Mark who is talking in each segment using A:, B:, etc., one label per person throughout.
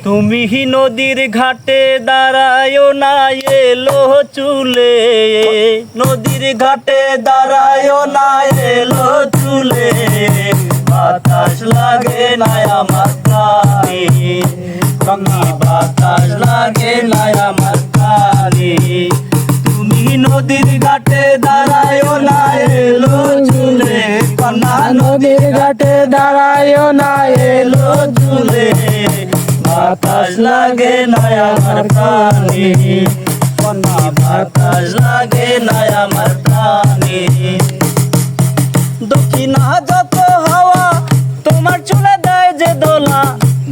A: তুমি নদীর ঘাটে দাঁড়ায় না এলো চুলে, নদীর ঘাটে দাঁড়ায় না এলো চুলে, বাতাস লাগে না আমার প্রাণে, বাতাস লাগে না আমার প্রাণে। তুমি নদীর ঘাটে দাঁড়ায় না এলো চুলে, কন্যা নদীর ঘাটে দাঁড়ায় না এলো চুলে, বাতাস লাগে না আমার প্রাণে, কন্যা বাতাস লাগে না আমার প্রাণে। দক্ষিণা যত হাওয়া তোমার চলে দেয় যে দোলা,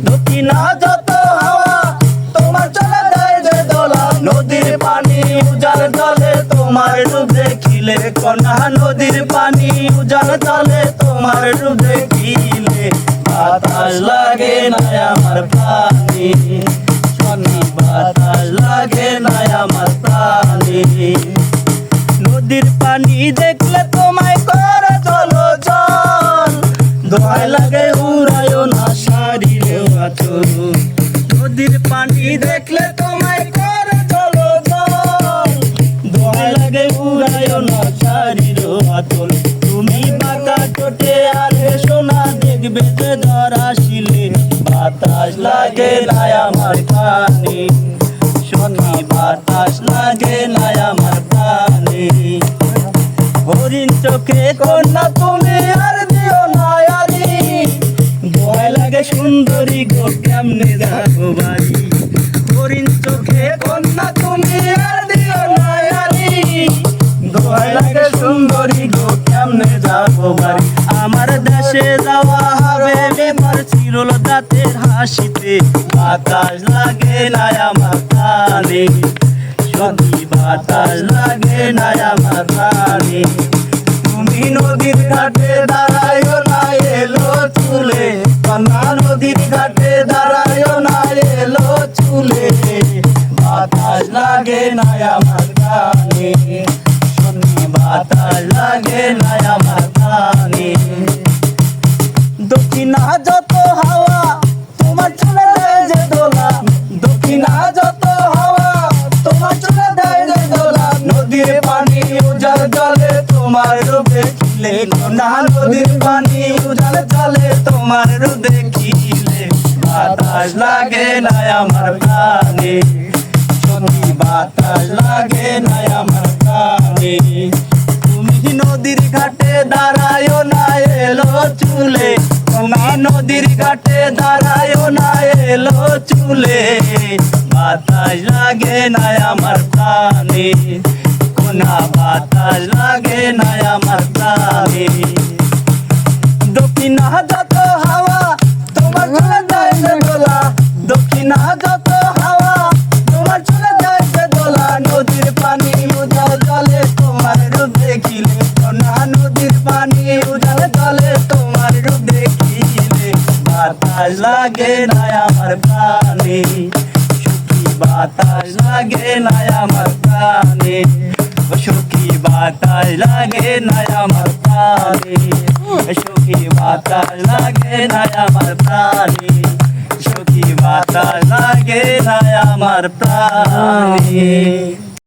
A: দক্ষিণা যত হাওয়া তোমার চলে দেয় যে দোলা, নদীর পানি উজার জলে তোমার রূপ দেখিলে, কন্যা নদীর পানি উজার জলে তোমার রূপ দেখিলে, বাতাস লাগে না আমার প্রাণে, কন্যা বাতাস লাগে না আমার প্রাণে। নদীর পানি দেখলে তোমায় করে চলো চল, দোহাই লাগে উড়ায়ও না শাড়িরে আঁচল, নদীর পানি দেখলে তোমায় করে চলো চল, দোহাই লাগে উড়ায়ও না শাড়িরে আঁচল। তুমি বাঁকা ঠোঁটে আর সোনা দেখবে যে ধরা শিলে, বাতাস লাগে না আমার প্রাণে, সোনা বাতাস লাগে না আমার প্রাণে। হরিণ চোখে কন্যা তুমি আর দিও না আরি, ভয় লাগে সুন্দরী গো কেমনে যাবো বাড়ি, হরিণ চোখে কন্যা তুমি আর দিও না আরি, ভয় লাগে সুন্দরী গো কেমনে যাবো বাড়ি। আমার দেশে যাওয়া হবে বেমার চিরল দাঁতের হাসিতে, বাতাস লাগে না আমার প্রাণে, সত্যি বাতাস লাগে না আমার প্রাণে। তুমি নদীর ঘাটে দাঁড়ায় না এলো চুলে, কন্যা নদীর ঘাটে দাঁড়ায় না এলো চুলে, বাতাস লাগে না আমার প্রাণে, সত্যি বাতাস লাগে না আমার প্রাণে। দক্ষিণা যত হাওয়া তোমার চলে দেয় যে দোলা, দক্ষিণা যত হাওয়া তোমার চলে দেয় যে দোলা, নদীর পানি উজার জলে তোমার রূপ দেখিলে, কন্যা নদীর পানি উজার জলে তোমার রূপ দেখিলে, বাতাস লাগে না আমার প্রাণে, সত্যি বাতাস লাগে না আমার প্রাণে। তুমি নদীর ঘাটে দাঁড়ায় না এলো চুলে, তুমি নদীর ঘাটে দাঁড়ায় না এলো চুলে, বাতাস লাগে না আমার প্রাণে, কোনা বাতাস লাগে না আমার প্রাণে। দক্ষিণা যত হাওয়া তোমার চলে যায় যে দোলা, দক্ষিণা যত হাওয়া তোমার চলে যায় যে দোলা, নদীর পানি উজাড় জলে তোমার রূপ দেখিলে, কন্যা নদীর পানি উজাড় জলে তোমার রূপ দেখিলে, বাতাস লাগে না আমার প্রাণে, সুখী বাতাস লাগে না আমার প্রাণে, সুখী বাতাস লাগে না আমার প্রাণে, সুখী বাতাস লাগে না আমার প্রাণে, সুখী বাতাস লাগে না আমার প্রাণে।